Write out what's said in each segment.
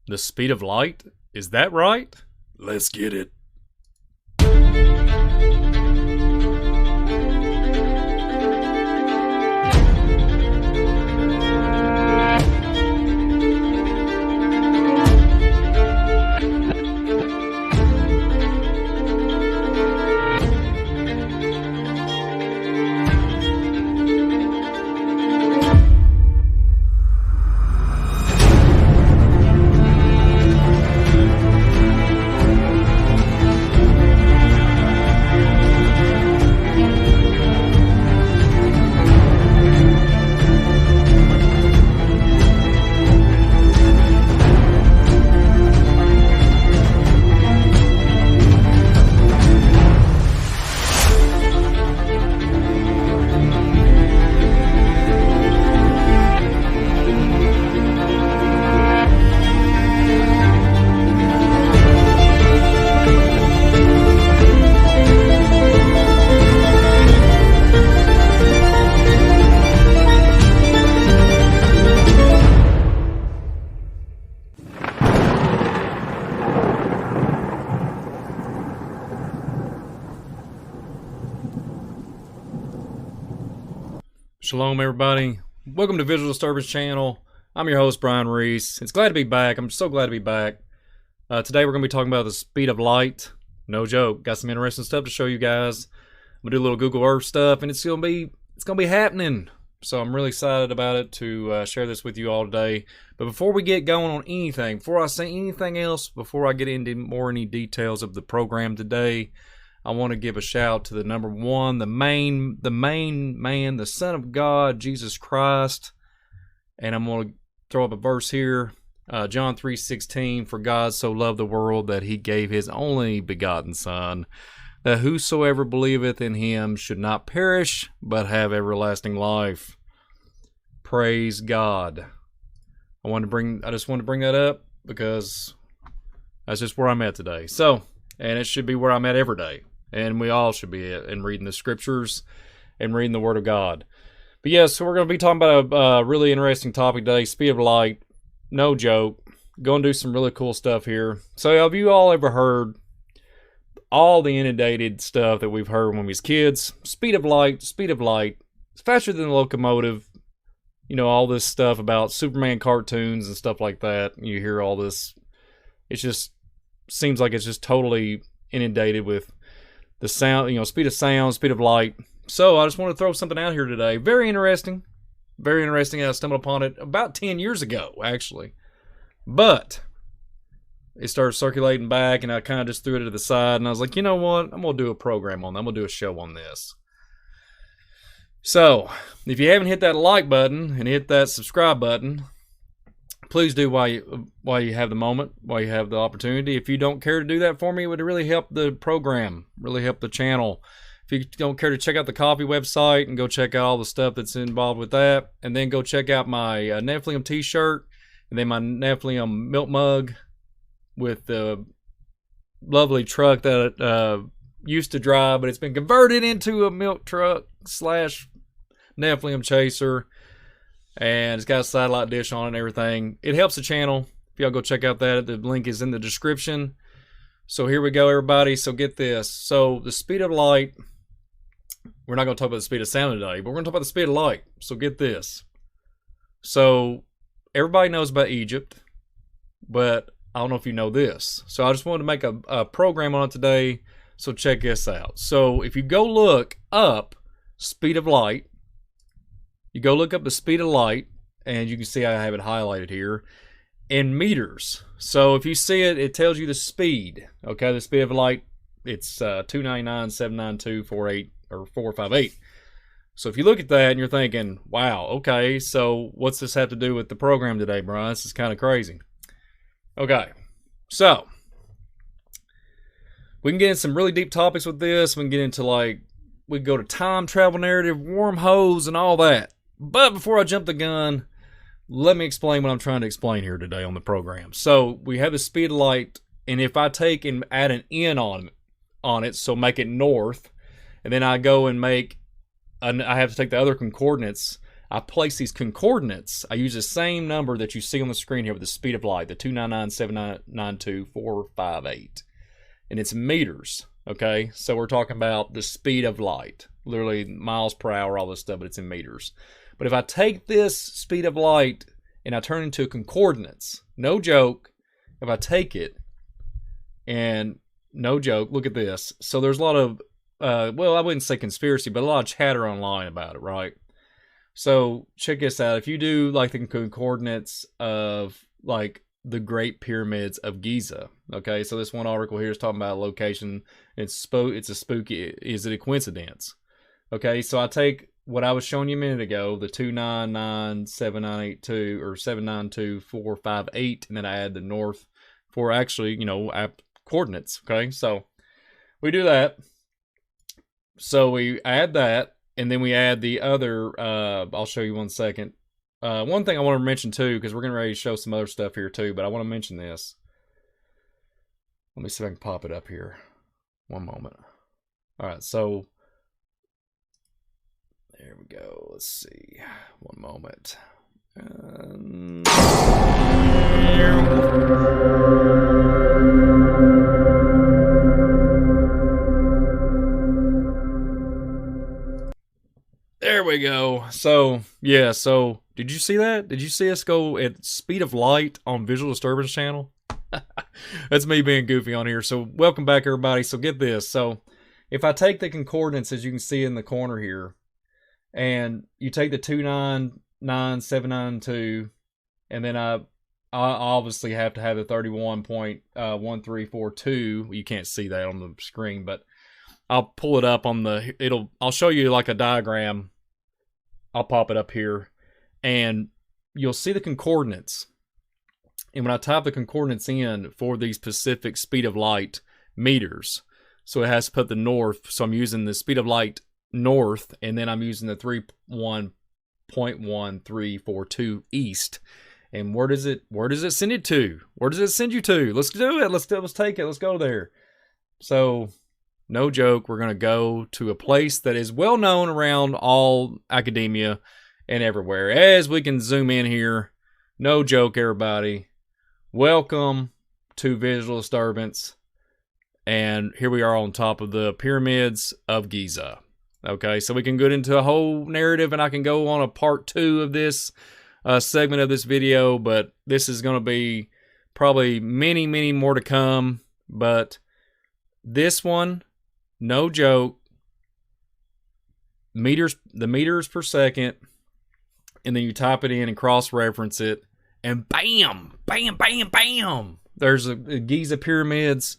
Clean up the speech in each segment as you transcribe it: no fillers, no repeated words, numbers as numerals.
The speed of light? Is that right? Let's get it. Shalom, everybody. Welcome to Visual Disturbance Channel. I'm your host, Brian Reese. It's glad to be back. I'm so glad to be back. Today we're going to be talking about the speed of light. No joke. Got some interesting stuff to show you guys. I'm going to do a little Google Earth stuff, and it's going to be happening. So I'm really excited about it to share this with you all today. But before we get going on anything, before I say anything else, before I get into any details of the program today, I want to give a shout to the number one, the main man, the Son of God, Jesus Christ. And I'm going to throw up a verse here, John 3:16. For God so loved the world that he gave his only begotten Son, that whosoever believeth in him should not perish, but have everlasting life. Praise God. I just wanted to bring that up because that's just where I'm at today. So, and it should be where I'm at every day. And we all should be in reading the scriptures and reading the Word of God. But yes, so we're going to be talking about a really interesting topic today, speed of light. No joke. Going to do some really cool stuff here. So have you all ever heard all the inundated stuff that we've heard when we was kids? Speed of light. It's faster than the locomotive. You know, all this stuff about Superman cartoons and stuff like that. You hear all this. It just seems like it's just totally inundated with the sound, speed of sound, speed of light. So I just want to throw something out here today. Very interesting. I stumbled upon it about 10 years ago, actually. But it started circulating back, and I kind of just threw it to the side, and I was like, you know what? I'm going to do a program on that. I'm going to do a show on this. So, if you haven't hit that like button and hit that subscribe button, please do while you have the moment, while you have the opportunity. If you don't care to do that for me, it would really help the program, really help the channel. If you don't care to check out the coffee website and go check out all the stuff that's involved with that, and then go check out my Nephilim t-shirt, and then my Nephilim milk mug with the lovely truck that it used to drive, but it's been converted into a milk truck / Nephilim chaser. And it's got a satellite dish on it and everything. It helps the channel. If y'all go check out that, the link is in the description. So here we go, everybody. So get this. So the speed of light, we're not going to talk about the speed of sound today, but we're going to talk about the speed of light. So get this. So everybody knows about Egypt, but I don't know if you know this. So I just wanted to make a program on it today. So check this out. So if you go look up speed of light, you go look up the speed of light, and you can see I have it highlighted here, in meters. So if you see it, it tells you the speed. Okay, the speed of light, it's 299,792,48 or 458. So if you look at that and you're thinking, wow, okay, so what's this have to do with the program today, Brian? This is kind of crazy. Okay, so we can get into some really deep topics with this. We can get into we can go to time travel narrative, wormholes, and all that. But before I jump the gun, let me explain what I'm trying to explain here today on the program. So we have the speed of light, and if I take and add an N on it, so make it north, and then I go and I have to take the other coordinates, I place these concordinates. I use the same number that you see on the screen here with the speed of light, the 299,792,458. And it's meters, okay? So we're talking about the speed of light, literally miles per hour, all this stuff, but it's in meters. But if I take this speed of light and I turn it into concordinates, no joke, if I take it and no joke, look at this. So there's a lot of, well, I wouldn't say conspiracy, but a lot of chatter online about it, right? So check this out. If you do like the concordinates of like the Great Pyramids of Giza, okay? So this one article here is talking about location. It's a spooky. Is it a coincidence? Okay, so I take what I was showing you a minute ago, the 299,782 or 792,458, and then I add the north for actually, you know, coordinates. Okay, so we do that. So we add that. And then we add the other, I'll show you one second. One thing I want to mention too, because we're getting ready to show some other stuff here too, but I want to mention this. Let me see if I can pop it up here. One moment. All right, so there we go. Let's see. One moment. There we go. So, yeah, so did you see that? Did you see us go at speed of light on Visual Disturbance channel? That's me being goofy on here. So, welcome back, everybody. So, get this. So, if I take the concordance, as you can see in the corner here, and you take the 299,792, and then I obviously have to have the 31.1342. You can't see that on the screen, but I'll pull it up on the, I'll show you like a diagram. I'll pop it up here and you'll see the concordinates. And when I type the concordinates in for the specific speed of light meters, so it has to put the north. So I'm using the speed of light north, and then I'm using the 31.1342 east. And where does it send it to? Where does it send you to? Let's do it. Let's take it. Let's go there. So, no joke, we're going to go to a place that is well known around all academia and everywhere. As we can zoom in here, no joke, everybody. Welcome to Visual Disturbance. And here we are on top of the pyramids of Giza. Okay, so we can go into a whole narrative, and I can go on a part 2 of this segment of this video, but this is going to be probably many, many more to come. But this one, no joke, the meters per second, and then you type it in and cross-reference it, and bam, bam, bam, bam, there's a Giza pyramids.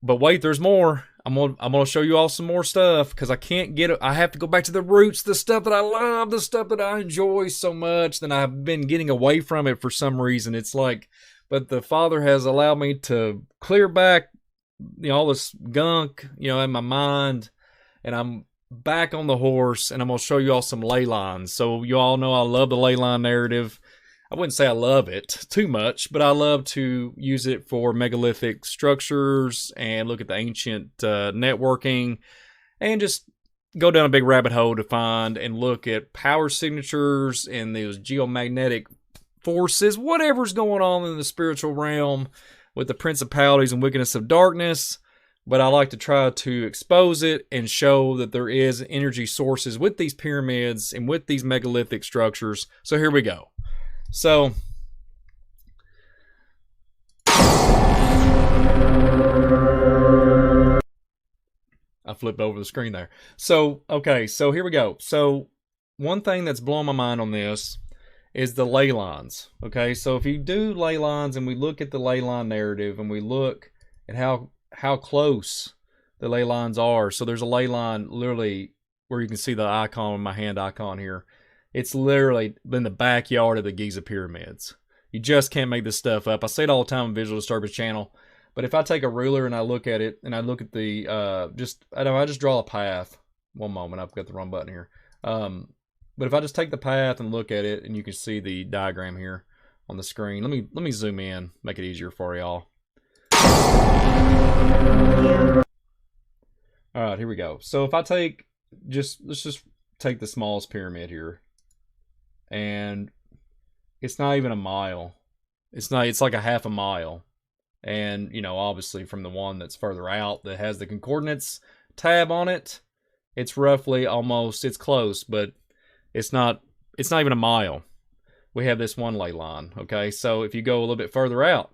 But wait, there's more. I'm gonna show you all some more stuff, because I can't get it. I have to go back to the roots, the stuff that I love, the stuff that I enjoy so much. Then I've been getting away from it for some reason. It's like, but the Father has allowed me to clear back, you know, all this gunk, you know, in my mind, and I'm back on the horse, and I'm gonna show you all some ley lines. So you all know I love the ley line narrative. I wouldn't say I love it too much, but I love to use it for megalithic structures and look at the ancient networking, and just go down a big rabbit hole to find and look at power signatures and those geomagnetic forces, whatever's going on in the spiritual realm with the principalities and wickedness of darkness. But I like to try to expose it and show that there is energy sources with these pyramids and with these megalithic structures. So here we go. So, I flipped over the screen there. So, okay, so here we go. So, one thing that's blowing my mind on this is the ley lines. Okay, so if you do ley lines, and we look at the ley line narrative, and we look at how close the ley lines are. So there's a ley line literally where you can see the icon, my hand icon here. It's literally in the backyard of the Giza pyramids. You just can't make this stuff up. I say it all the time on Visual Disturbance channel. But if I take a ruler and I look at it, and I look at the, I just draw a path. One moment, I've got the wrong button here. But if I just take the path and look at it, and you can see the diagram here on the screen. Let me zoom in, make it easier for y'all. All right, here we go. So if I take let's just take the smallest pyramid here. and it's not even a mile. It's not. It's like a half a mile. And, you know, obviously from the one that's further out that has the coordinates tab on it, it's roughly almost, it's close, but it's not even a mile. We have this one ley line, okay? So if you go a little bit further out,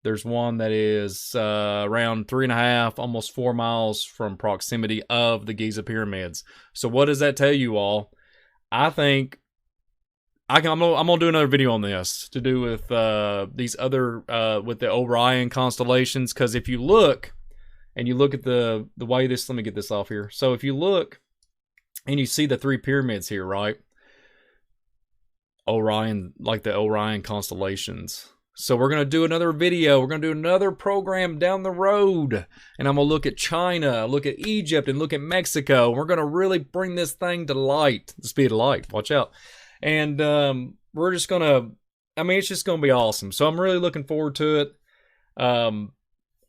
there's one that is around 3.5, almost 4 miles from proximity of the Giza pyramids. So what does that tell you all? I think I'm gonna do another video on this to do with these other with the Orion constellations, because if you look and you look at the way this, let me get this off here. So if you look and you see the 3 pyramids here, right? Orion, like the Orion constellations. So we're gonna do another video. We're gonna do another program down the road, and I'm gonna look at China, look at Egypt, and look at Mexico. We're gonna really bring this thing to light, the speed of light. Watch out. And we're just gonna, I mean, it's just gonna be awesome. So I'm really looking forward to it.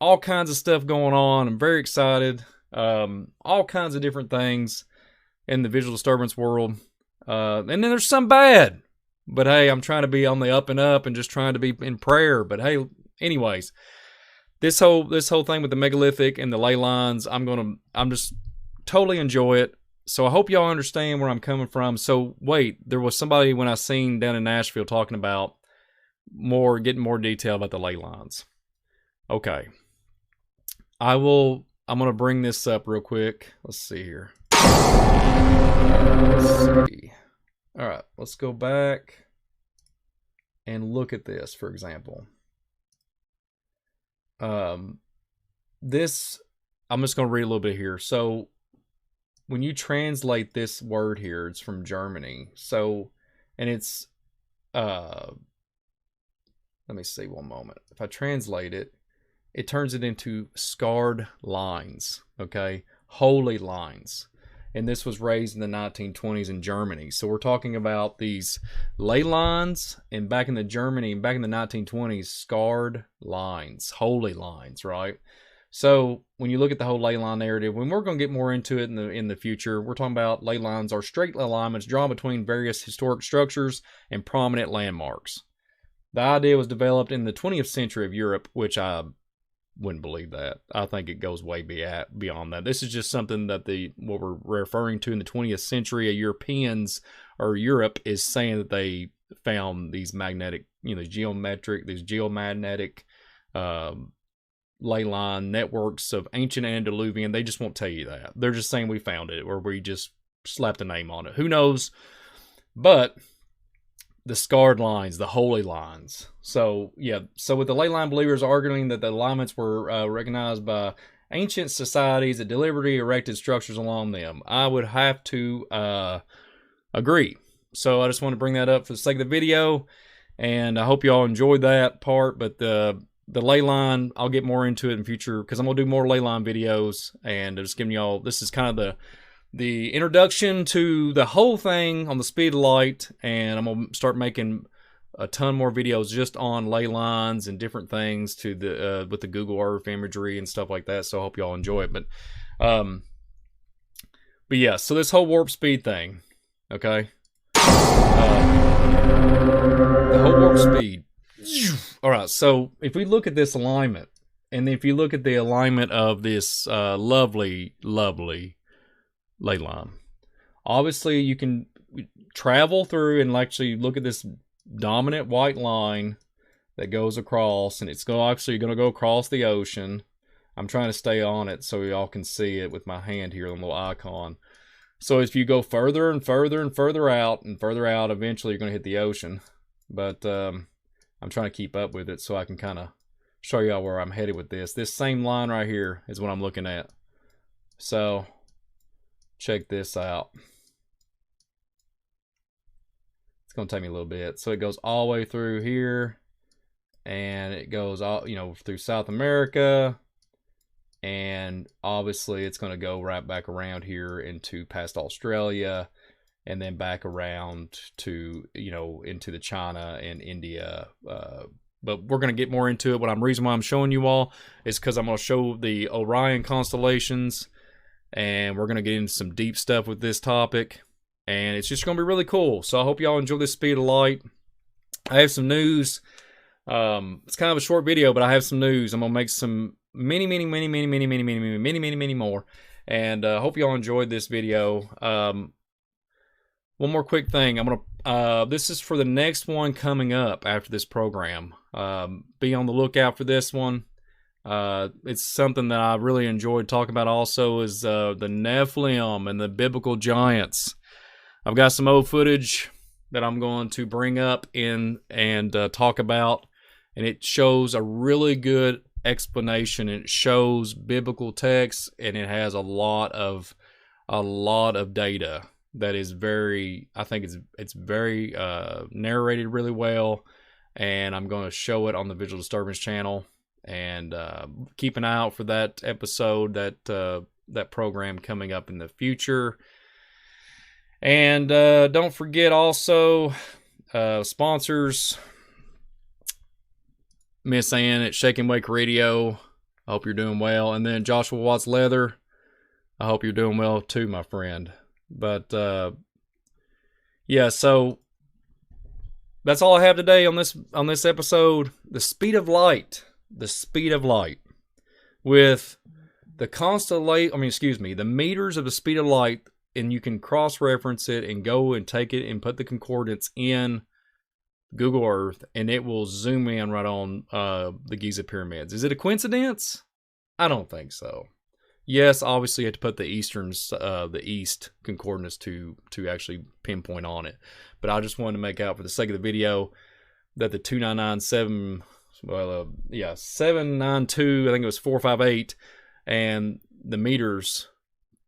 All kinds of stuff going on. I'm very excited. All kinds of different things in the visual disturbance world. And then there's some bad. But hey, I'm trying to be on the up and up and just trying to be in prayer. But hey, anyways, this whole thing with the megalithic and the ley lines, I'm just totally enjoy it. So I hope y'all understand where I'm coming from. So wait, there was somebody when I seen down in Nashville talking about getting more detail about the ley lines. Okay. I'm going to bring this up real quick. Let's see here. Let's see. All right, let's go back and look at this, for example. This, I'm just going to read a little bit here. So when you translate this word here, it's from Germany. So, and it's, let me see one moment. If I translate it, it turns it into scarred lines, okay? Holy lines. And this was raised in the 1920s in Germany. So we're talking about these ley lines, and back in the 1920s, scarred lines, holy lines, right? So when you look at the whole ley line narrative, when we're going to get more into it in the future, we're talking about ley lines are straight alignments drawn between various historic structures and prominent landmarks. The idea was developed in the 20th century of Europe, which I wouldn't believe that. I think it goes way beyond that. This is just something that what we're referring to in the 20th century. Europeans or Europe is saying that they found these magnetic, these geomagnetic ley line networks of ancient antediluvian. They just won't tell you that. They're just saying we found it, or we just slapped a name on it. Who knows? But the scarred lines, the holy lines. So yeah, so with the ley line believers arguing that the alignments were recognized by ancient societies that deliberately erected structures along them, I would have to agree. So I just want to bring that up for the sake of the video, and I hope y'all enjoyed that part. But the ley line, I'll get more into it in future, because I'm gonna do more ley line videos, and I'm just giving y'all, this is kind of the introduction to the whole thing on the speed of light, and I'm gonna start making a ton more videos just on ley lines and different things to the with the Google Earth imagery and stuff like that. So I hope y'all enjoy it. But yeah, so this whole warp speed thing, okay, the whole warp speed. All right, so if we look at this alignment, and if you look at the alignment of this lovely ley line, obviously you can travel through and actually look at this dominant white line that goes across, and it's actually going to go across the ocean. I'm trying to stay on it so y'all can see it with my hand here on the little icon. So if you go further and further and further out, eventually you're going to hit the ocean. But I'm trying to keep up with it so I can kind of show y'all where I'm headed with this. This same line right here is what I'm looking at. So check this out. It's going to take me a little bit. So it goes all the way through here, and it goes all, through South America, and obviously it's going to go right back around here into past Australia, and then back around to, into the China and India. But we're going to get more into it. Reason why I'm showing you all is because I'm going to show the Orion constellations, and we're going to get into some deep stuff with this topic. and it's just going to be really cool. So I hope y'all enjoy this speed of light. I have some news. It's kind of a short video, but I have some news. I'm gonna make some many more, and hope y'all enjoyed this video. One more quick thing. I'm gonna this is for the next one coming up after this program. Be on the lookout for this one. It's something that I really enjoyed talking about. Also, is the Nephilim and the biblical giants. I've got some old footage that I'm going to bring up in and talk about, and it shows a really good explanation. It shows biblical text, and it has a lot of data that is very, I think it's very narrated really well, and I'm going to show it on the Visual Disturbance channel. And keep an eye out for that episode, that program coming up in the future. And don't forget also sponsors, Miss Ann at Shake and Wake Radio. I hope you're doing well. And then Joshua Watts Leather. I hope you're doing well too, my friend. But yeah, so that's all I have today on this episode. The speed of light. The speed of light. With the the meters of the speed of light, and you can cross-reference it and go and take it and put the concordance in Google Earth, and it will zoom in right on the Giza pyramids. Is it a coincidence? I don't think so. Yes, obviously you have to put the east concordance to actually pinpoint on it. But I just wanted to make out for the sake of the video that the 2997, 792, I think it was 458, and the meters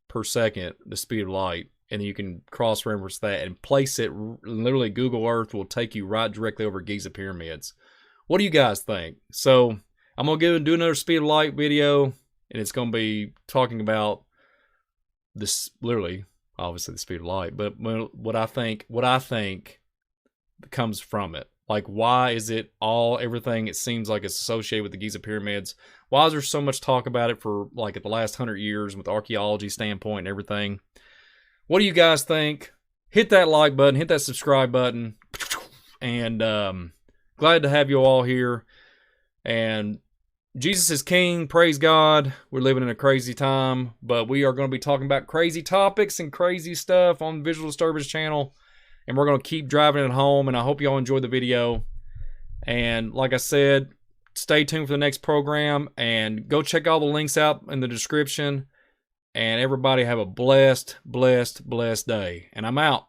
per second, the speed of light, and you can cross-reference that and place it. Literally, Google Earth will take you right directly over Giza pyramids. What do you guys think? So I'm gonna do another speed of light video, and it's gonna be talking about this, literally, obviously the speed of light, but what I think comes from it. Like, why is it everything it seems like it's associated with the Giza pyramids? Why is there so much talk about it for like at the last 100 years with the archaeology standpoint and everything? What do you guys think? Hit that like button, hit that subscribe button, and glad to have you all here. And Jesus is King, praise God. We're living in a crazy time, but we are going to be talking about crazy topics and crazy stuff on the Visual Disturbance channel. And we're going to keep driving it home, and I hope y'all enjoyed the video. And like I said, stay tuned for the next program, and go check all the links out in the description. And everybody have a blessed day. And I'm out.